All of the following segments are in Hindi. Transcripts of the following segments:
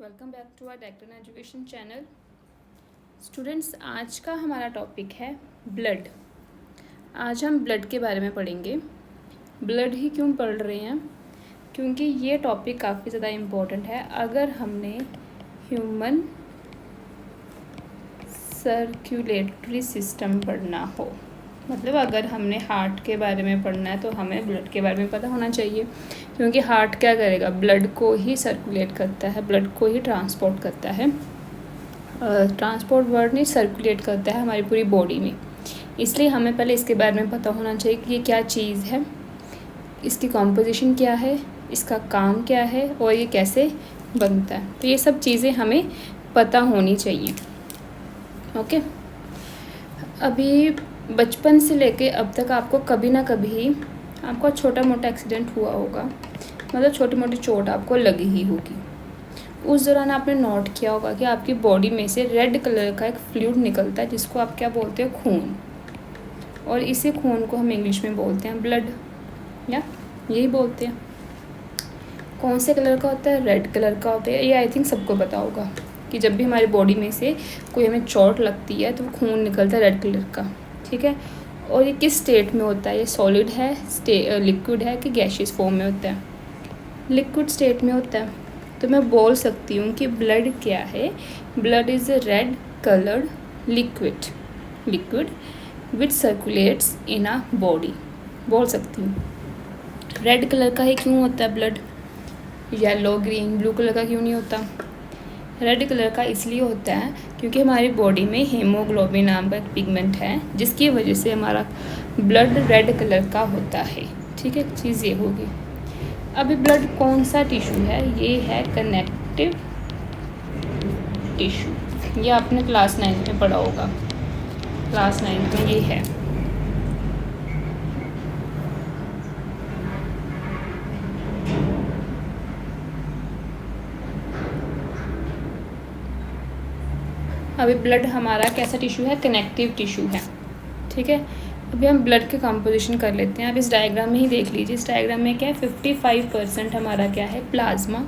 Welcome back to our Decton education channel. Students, आज का हमारा टॉपिक है ब्लड। आज हम ब्लड के बारे में पढ़ेंगे। ब्लड ही क्यों पढ़ रहे हैं? क्योंकि ये टॉपिक काफ़ी ज़्यादा इम्पोर्टेंट है। अगर हमने ह्यूमन सर्कुलेटरी सिस्टम पढ़ना हो, मतलब अगर हमने हार्ट के बारे में पढ़ना है तो हमें ब्लड के बारे में पता होना चाहिए। क्योंकि हार्ट क्या करेगा? ब्लड को ही सर्कुलेट करता है, ब्लड को ही ट्रांसपोर्ट करता है। ट्रांसपोर्ट वर्ड नहीं, सर्कुलेट करता है हमारी पूरी बॉडी में। इसलिए हमें पहले इसके बारे में पता होना चाहिए कि ये क्या चीज़ है, इसकी कॉम्पोजिशन क्या है, इसका काम क्या है और ये कैसे बनता है। तो ये सब चीज़ें हमें पता होनी चाहिए। ओके, अभी बचपन से लेके अब तक आपको कभी ना कभी आपका छोटा मोटा एक्सीडेंट हुआ होगा, मतलब छोटी मोटी चोट आपको लगी ही होगी। उस दौरान आपने नोट किया होगा कि आपकी बॉडी में से रेड कलर का एक फ्लूइड निकलता है, जिसको आप क्या बोलते हैं? खून। और इसी खून को हम इंग्लिश में बोलते हैं ब्लड, या यही बोलते हैं। कौन से कलर का होता है? रेड कलर का होता है। ये आई थिंक सबको पता होगा कि जब भी हमारी बॉडी में से कोई हमें चोट लगती है तो खून निकलता है रेड कलर का, ठीक है। और ये किस स्टेट में होता है? ये सॉलिड है, लिक्विड है कि गैसियस फॉर्म में होता है? लिक्विड स्टेट में होता है। तो मैं बोल सकती हूँ कि ब्लड क्या है? Blood is a red coloured liquid which circulates in a body, बोल सकती हूँ। रेड कलर का ही क्यों होता है blood? Yellow, green, blue colour का क्यों नहीं होता? रेड कलर का इसलिए होता है क्योंकि हमारी बॉडी में हीमोग्लोबिन नाम का एक पिगमेंट है, जिसकी वजह से हमारा ब्लड रेड कलर का होता है, ठीक है। चीज़ ये होगी। अभी ब्लड कौन सा टिश्यू है? ये है कनेक्टिव टिश्यू। ये आपने क्लास 9 में पढ़ा होगा। क्लास 9 में ये है। अभी ब्लड हमारा कैसा टिश्यू है? कनेक्टिव टिश्यू है, ठीक है। अभी हम ब्लड के कंपोजिशन कर लेते हैं। आप इस डायग्राम में ही देख लीजिए। इस डायग्राम में क्या है? 55% हमारा क्या है? Plasma,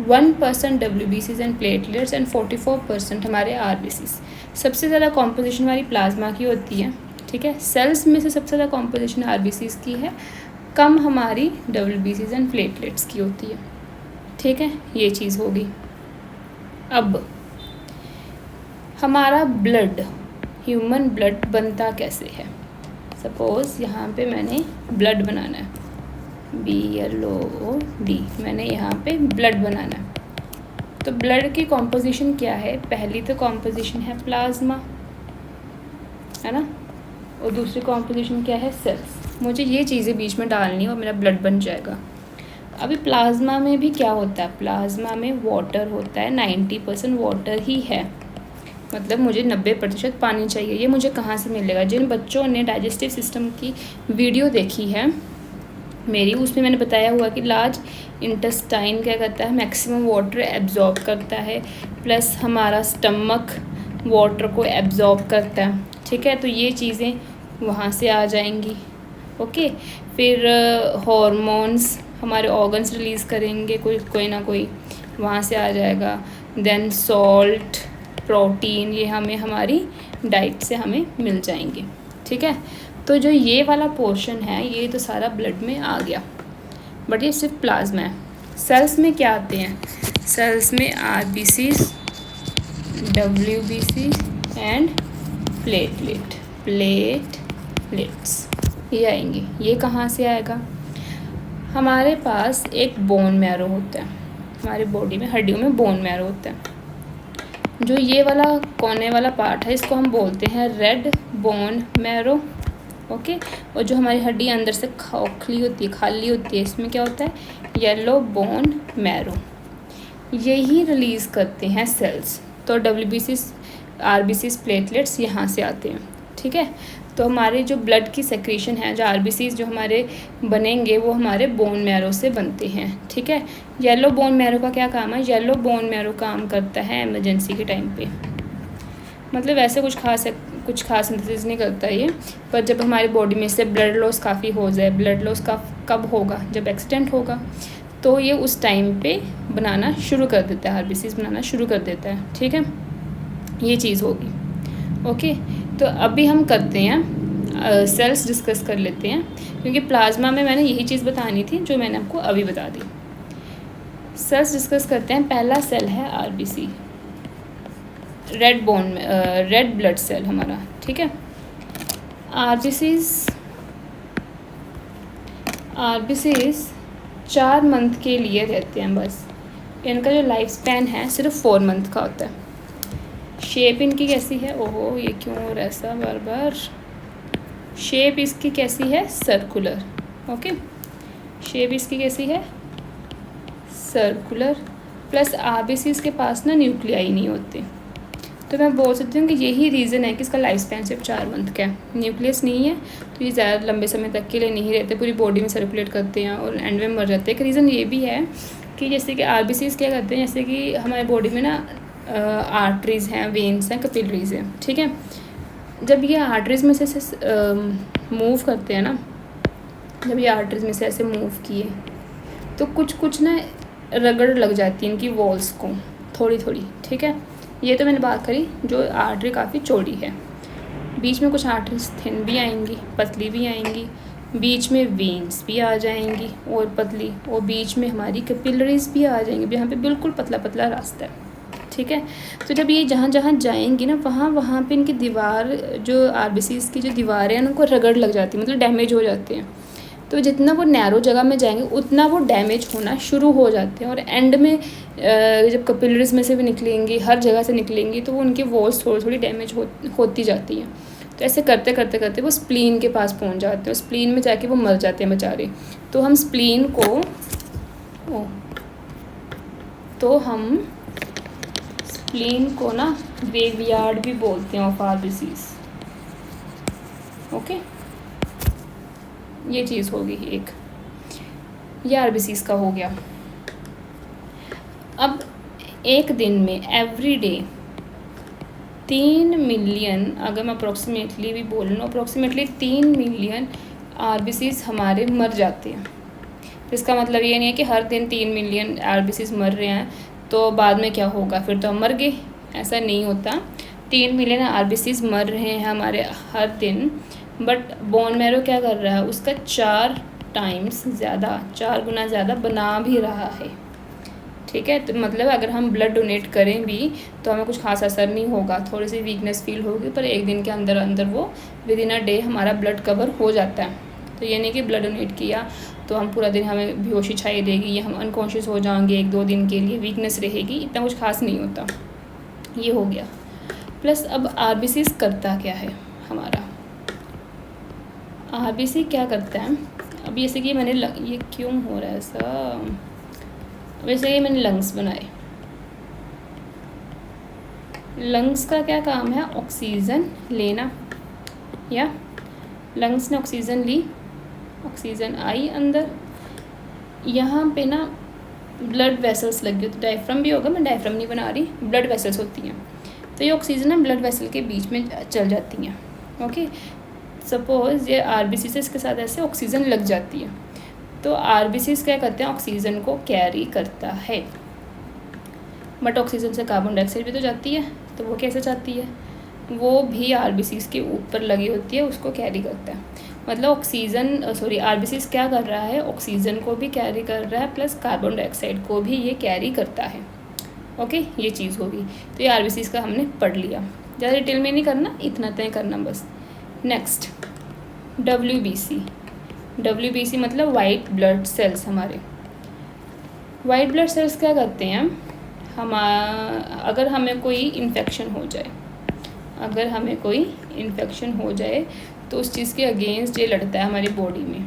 1% WBCs and platelets and 44% हमारे RBCs। सबसे ज़्यादा कंपोजिशन हमारी प्लाज्मा की होती है, ठीक है। सेल्स में से सबसे ज़्यादा कंपोजिशन RBCs की है, कम हमारी WBCs एंड प्लेटलेट्स की होती है, ठीक है। ये चीज़ होगी। अब हमारा ब्लड, ह्यूमन ब्लड बनता कैसे है? सपोज़ यहाँ पे मैंने ब्लड बनाना है, BLOOD, मैंने यहाँ पे ब्लड बनाना है। तो ब्लड की कॉम्पोजिशन क्या है? पहली तो कॉम्पोजिशन है प्लाज्मा, है ना, और दूसरी कॉम्पोजिशन क्या है? सेल्स। मुझे ये चीज़ें बीच में डालनी है और मेरा ब्लड बन जाएगा। अभी प्लाज्मा में भी क्या होता है? प्लाज्मा में वाटर होता है, 90% वाटर ही है, मतलब मुझे 90% पानी चाहिए। ये मुझे कहाँ से मिलेगा? जिन बच्चों ने डाइजेस्टिव सिस्टम की वीडियो देखी है मेरी, उसमें मैंने बताया हुआ कि लार्ज इंटेस्टाइन क्या करता है? मैक्सिमम वाटर एब्जॉर्ब करता है, प्लस हमारा स्टमक वाटर को एब्जॉर्ब करता है, ठीक है। तो ये चीज़ें वहाँ से आ जाएंगी, ओके। फिर हॉर्मोन्स हमारे ऑर्गन्स रिलीज़ करेंगे, कोई ना कोई वहाँ से आ जाएगा। देन सॉल्ट, प्रोटीन, ये हमें हमारी डाइट से हमें मिल जाएंगे, ठीक है। तो जो ये वाला पोर्शन है ये तो सारा ब्लड में आ गया, बट ये सिर्फ प्लाज्मा है। सेल्स में क्या आते हैं? सेल्स में RBCs, WBC एंड प्लेटलेट्स ये आएंगे। ये कहाँ से आएगा? हमारे पास एक बोन मैरो होता है, हमारी बॉडी में हड्डियों में बोन मैरो होता है। जो ये वाला कोने वाला पार्ट है इसको हम बोलते हैं रेड बोन मैरो, ओके। और जो हमारी हड्डी अंदर से खोखली होती है, खाली होती है, इसमें क्या होता है? Yellow bone marrow. यही रिलीज़ करते हैं सेल्स। तो WBCs, RBCs, प्लेटलेट्स यहाँ से आते हैं, ठीक है। तो हमारे जो ब्लड की सेक्रीशन है, जो RBCs जो हमारे बनेंगे वो हमारे बोन मैरो से बनते हैं, ठीक है। येलो बोन मैरो का क्या काम है? येलो बोन मैरो काम करता है इमरजेंसी के टाइम पे, मतलब ऐसे कुछ खास सिंथेसिस नहीं करता ये, पर जब हमारी बॉडी में से ब्लड लॉस काफ़ी हो जाए, ब्लड लॉस का कब होगा? जब एक्सीडेंट होगा, तो ये उस टाइम पे बनाना शुरू कर देता है, आरबीसीज बनाना शुरू कर देता है। ठीक है, ये चीज़ होगी। ओके, तो अभी हम करते हैं सेल्स डिस्कस कर लेते हैं, क्योंकि प्लाज्मा में मैंने यही चीज़ बतानी थी जो मैंने आपको अभी बता दी। सेल्स डिस्कस करते हैं। पहला सेल है आरबीसी, रेड बोन में रेड ब्लड सेल हमारा। ठीक है, आरबीसीज 4 मंथ के लिए रहते हैं बस। इनका जो लाइफ स्पैन है सिर्फ 4 मंथ का होता है। शेप इनकी कैसी है, ओहो ये क्यों हो रहा है ऐसा बार बार। शेप इसकी कैसी है, सर्कुलर। ओके, शेप इसकी कैसी है, सर्कुलर। प्लस आरबीसीज के पास ना न्यूक्लियाई नहीं होते, तो मैं बोल सकती हूँ कि यही रीज़न है कि इसका लाइफ स्पैन सिर्फ 4 मंथ का है। न्यूक्लियस नहीं है तो ये ज़्यादा लंबे समय तक के लिए नहीं रहते, पूरी बॉडी में सर्कुलेट करते हैं और एंड में मर जाते हैं। एक रीज़न ये भी है कि जैसे कि आरबीसीज क्या करते हैं, जैसे कि हमारे बॉडी में ना आर्टरीज़ हैं, वेन्स हैं, कैपिलरीज़ हैं। ठीक है, जब ये आर्टरीज़ में से मूव करते हैं ना, जब ये आर्टरीज़ में से ऐसे मूव किए तो कुछ ना रगड़ लग जाती है इनकी वॉल्स को थोड़ी थोड़ी। ठीक है, ये तो मैंने बात करी जो आर्टरी काफ़ी चौड़ी है। बीच में कुछ आर्टरीज थिन भी आएंगी, पतली भी आएंगी, बीच में वेन्स भी आ जाएंगी और पतली, और बीच में हमारी कैपिलरीज भी आ जाएंगी, यहाँ पे बिल्कुल पतला पतला रास्ता है। ठीक है, तो जब ये जहाँ जहाँ जाएंगी ना वहाँ पे इनकी दीवार, जो आरबीसीज की जो दीवारें हैं उनको रगड़ लग जाती है, मतलब डैमेज हो जाते हैं। तो जितना वो नैरो जगह में जाएंगे उतना वो डैमेज होना शुरू हो जाते हैं, और एंड में जब कैपिलरीज में से भी निकलेंगी, हर जगह से निकलेंगी, तो वो उनकी वॉल्स थोड़ी थोड़ी डैमेज होती जाती हैं। तो ऐसे करते करते करते वो स्प्लीन के पास पहुंच जाते हैं, स्प्लीन में जाके वो मर जाते हैं बेचारे। तो हम स्प्लीन को स्प्लीन को ना ग्रेवयार्ड भी बोलते हैं ऑफ आरबीसीज। ओके, ये चीज़ होगी एक, ये आरबीसीज का हो गया। अब एक दिन में एवरी डे 3 मिलियन, अगर मैं अप्रोक्सीमेटली भी बोल लूँ, अप्रोक्सीमेटली 3 मिलियन आरबीसीज हमारे मर जाते हैं। इसका मतलब ये नहीं है कि हर दिन 3 मिलियन आरबीसीज मर रहे हैं तो बाद में क्या होगा, फिर तो हम मर गए, ऐसा नहीं होता। 3 मिलियन आरबीसीज मर रहे हैं हमारे हर दिन, बट बोन मैरो क्या कर रहा है, उसका 4 गुना ज़्यादा बना भी रहा है। ठीक है, तो मतलब अगर हम ब्लड डोनेट करें भी तो हमें कुछ खास असर नहीं होगा, थोड़ी सी वीकनेस फील होगी, पर एक दिन के अंदर अंदर वो विद इन अ डे हमारा ब्लड कवर हो जाता है। तो ये नहीं कि ब्लड डोनेट किया तो हम पूरा दिन हमें बेहोशी छाई देगी या हम अनकॉन्शियस हो जाएंगे 1-2 दिन के लिए, वीकनेस रहेगी, इतना कुछ खास नहीं होता। ये हो गया। प्लस अब आरबीसी करता क्या है हमारा, आरबीसी क्या करता है, अब जैसे कि मैंने ये क्यों हो रहा है ऐसा, वैसे ये मैंने लंग्स बनाए। लंग्स का क्या काम है, ऑक्सीजन लेना, या लंग्स ने ऑक्सीजन ली, ऑक्सीजन आई अंदर, यहाँ पे ना ब्लड वेसल्स लगी होती, डायफ्राम भी होगा, मैं डायफ्राम नहीं बना रही, ब्लड वेसल्स होती हैं, तो ये ऑक्सीजन ना ब्लड वेसल के बीच में चल जाती हैं। ओके, सपोज ये आरबीसी से इसके साथ ऐसे ऑक्सीजन लग जाती है, तो आरबीसी क्या करते हैं, ऑक्सीजन को कैरी करता है, बट ऑक्सीजन से कार्बन डाइऑक्साइड भी तो जाती है, तो वो कैसे जाती है, वो भी आरबीसी के ऊपर लगी होती है, उसको कैरी करता है। मतलब आरबीसी क्या कर रहा है, ऑक्सीजन को भी कैरी कर रहा है, प्लस कार्बन डाइऑक्साइड को भी ये कैरी करता है। ओके, ये चीज़ होगी। तो ये आरबीसी का हमने पढ़ लिया, ज़्यादा डिटेल में नहीं करना, इतना तय करना बस। नेक्स्ट डब्ल्यूबीसी मतलब वाइट ब्लड सेल्स। हमारे वाइट ब्लड सेल्स क्या करते हैं, अगर हमें कोई इन्फेक्शन हो जाए, तो उस चीज़ के अगेंस्ट ये लड़ता है हमारी बॉडी में।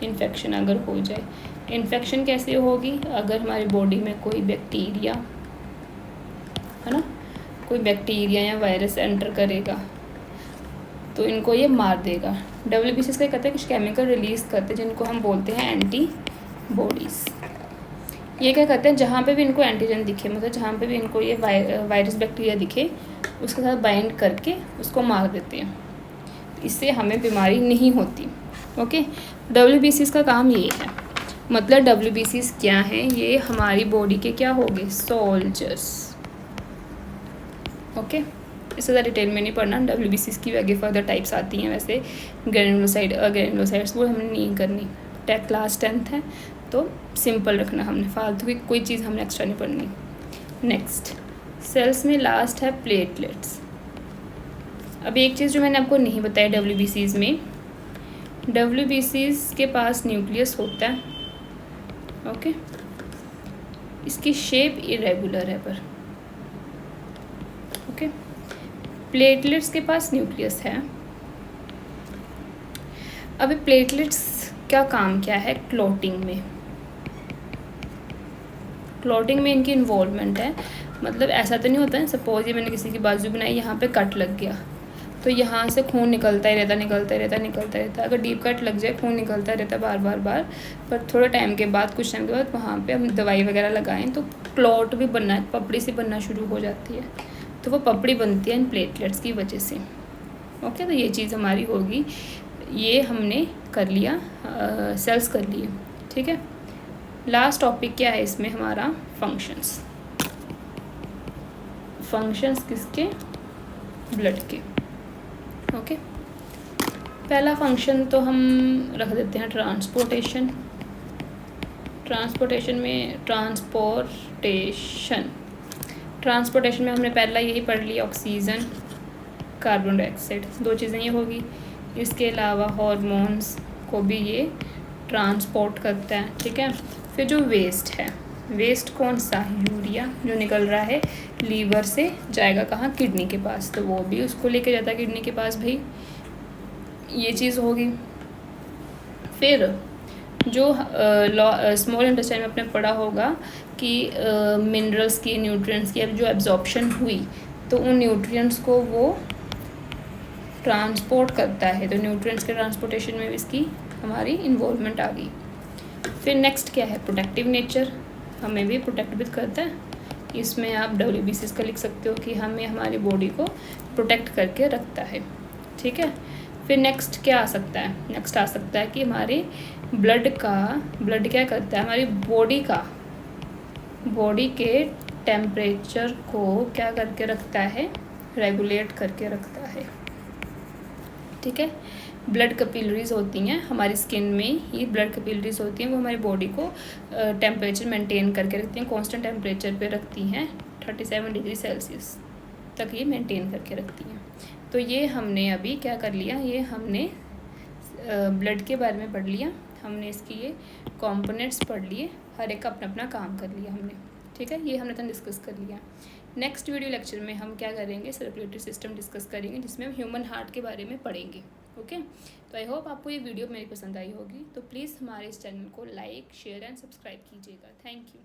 इन्फेक्शन अगर हो जाए, इन्फेक्शन कैसे होगी, अगर हमारी बॉडी में कोई बैक्टीरिया है ना, कोई बैक्टीरिया या वायरस एंटर करेगा तो इनको ये मार देगा। डब्ल्यूबीसी क्या करते हैं, कुछ केमिकल रिलीज़ करते हैं जिनको हम बोलते हैं एंटीबॉडीज़। ये क्या करते हैं, जहाँ पे भी इनको एंटीजन दिखे, मतलब जहाँ पे भी इनको ये वायरस बैक्टीरिया दिखे, उसके साथ बाइंड करके उसको मार देते हैं, इससे हमें बीमारी नहीं होती। ओके, डब्ल्यूबीसी का काम ये है। मतलब WBCs क्या हैं, ये हमारी बॉडी के क्या हो गए, सोल्जर्स। ओके, इससे ज़्यादा डिटेल में नहीं पढ़ना। WBCs की आगे फर्दर टाइप्स आती हैं वैसे, ग्रेनुलोसाइट ग्रेनुलोसाइट्स, वो हमने नहीं करनी। टेक क्लास 10th है तो सिंपल रखना हमने, फालतू की कोई चीज़ हमने एक्स्ट्रा नहीं पढ़नी। नेक्स्ट सेल्स में लास्ट है प्लेटलेट्स। अब एक चीज़ जो मैंने आपको नहीं बताया WBCs में, WBCs के पास न्यूक्लियस होता है। ओके, इसकी शेप इरेगुलर है पर। ओके, प्लेटलेट्स के पास न्यूक्लियस है। अभी प्लेटलेट्स का काम क्या है, क्लॉटिंग में, क्लॉटिंग में इनकी इन्वॉल्वमेंट है। मतलब ऐसा तो नहीं होता है, सपोज ये मैंने किसी की बाजू बनाई, यहाँ पे कट लग गया तो यहाँ से खून निकलता ही रहता। अगर डीप कट लग जाए खून निकलता रहता बार, पर थोड़े टाइम के बाद, कुछ टाइम के बाद वहाँ पे हम दवाई वगैरह लगाएं तो क्लॉट भी बनना, पपड़ी सी बनना शुरू हो जाती है। तो वो पपड़ी बनती है इन प्लेटलेट्स की वजह से। ओके, तो ये चीज़ हमारी होगी, ये हमने कर लिया, सेल्स कर लिए। ठीक है, लास्ट टॉपिक क्या है इसमें हमारा, फंक्शंस किसके, ब्लड के। ओके, पहला फंक्शन तो हम रख देते हैं ट्रांसपोर्टेशन में, ट्रांसपोर्टेशन में हमने पहला यही पढ़ लिया, ऑक्सीजन, कार्बन डाइऑक्साइड, 2 चीज़ें ये होगी। इसके अलावा हार्मोन्स को भी ये ट्रांसपोर्ट करता है। ठीक है, फिर जो वेस्ट है, वेस्ट कौन सा, यूरिया, जो निकल रहा है लीवर से, जाएगा कहाँ, किडनी के पास, तो वो भी उसको लेके जाता है किडनी के पास भाई, ये चीज़ होगी। फिर जो स्मॉल इंटेस्टाइन में आपने पढ़ा होगा कि मिनरल्स की, न्यूट्रिएंट्स की अब जो एब्जॉर्प्शन हुई तो उन न्यूट्रिएंट्स को वो ट्रांसपोर्ट करता है, तो न्यूट्रिएंट्स के ट्रांसपोर्टेशन में भी इसकी हमारी इन्वॉल्वमेंट आ गई। फिर नेक्स्ट क्या है, प्रोटेक्टिव नेचर, हमें भी प्रोटेक्ट भी करता है। इसमें आप WBCs का लिख सकते हो कि हमें हमारी बॉडी को प्रोटेक्ट करके रखता है। ठीक है, फिर नेक्स्ट क्या आ सकता है, नेक्स्ट आ सकता है कि हमारे ब्लड क्या करता है, हमारी बॉडी के टेम्परेचर को क्या करके रखता है, रेगुलेट करके रखता है। ठीक है, ब्लड कैपिलरीज होती हैं हमारी स्किन में, ये ब्लड कैपिलरीज होती हैं, वो हमारी बॉडी को टेम्परेचर मेंटेन करके रखती हैं, कांस्टेंट टेम्परेचर पे रखती हैं, 37 डिग्री सेल्सियस तक ये मेंटेन करके रखती हैं। तो ये हमने अभी क्या कर लिया, ये हमने ब्लड के बारे में पढ़ लिया, हमने इसकी ये कंपोनेंट्स पढ़ लिए, हर एक का अपना अपना काम कर लिया हमने। ठीक है, ये हमने तो डिस्कस कर लिया। नेक्स्ट वीडियो लेक्चर में हम क्या करेंगे, सर्कुलेटरी सिस्टम डिस्कस करेंगे, जिसमें हम ह्यूमन हार्ट के बारे में पढ़ेंगे। ओके, तो आई होप आपको ये वीडियो मेरी पसंद आई होगी, तो प्लीज़ हमारे इस चैनल को लाइक, शेयर एंड सब्सक्राइब कीजिएगा। Thank you.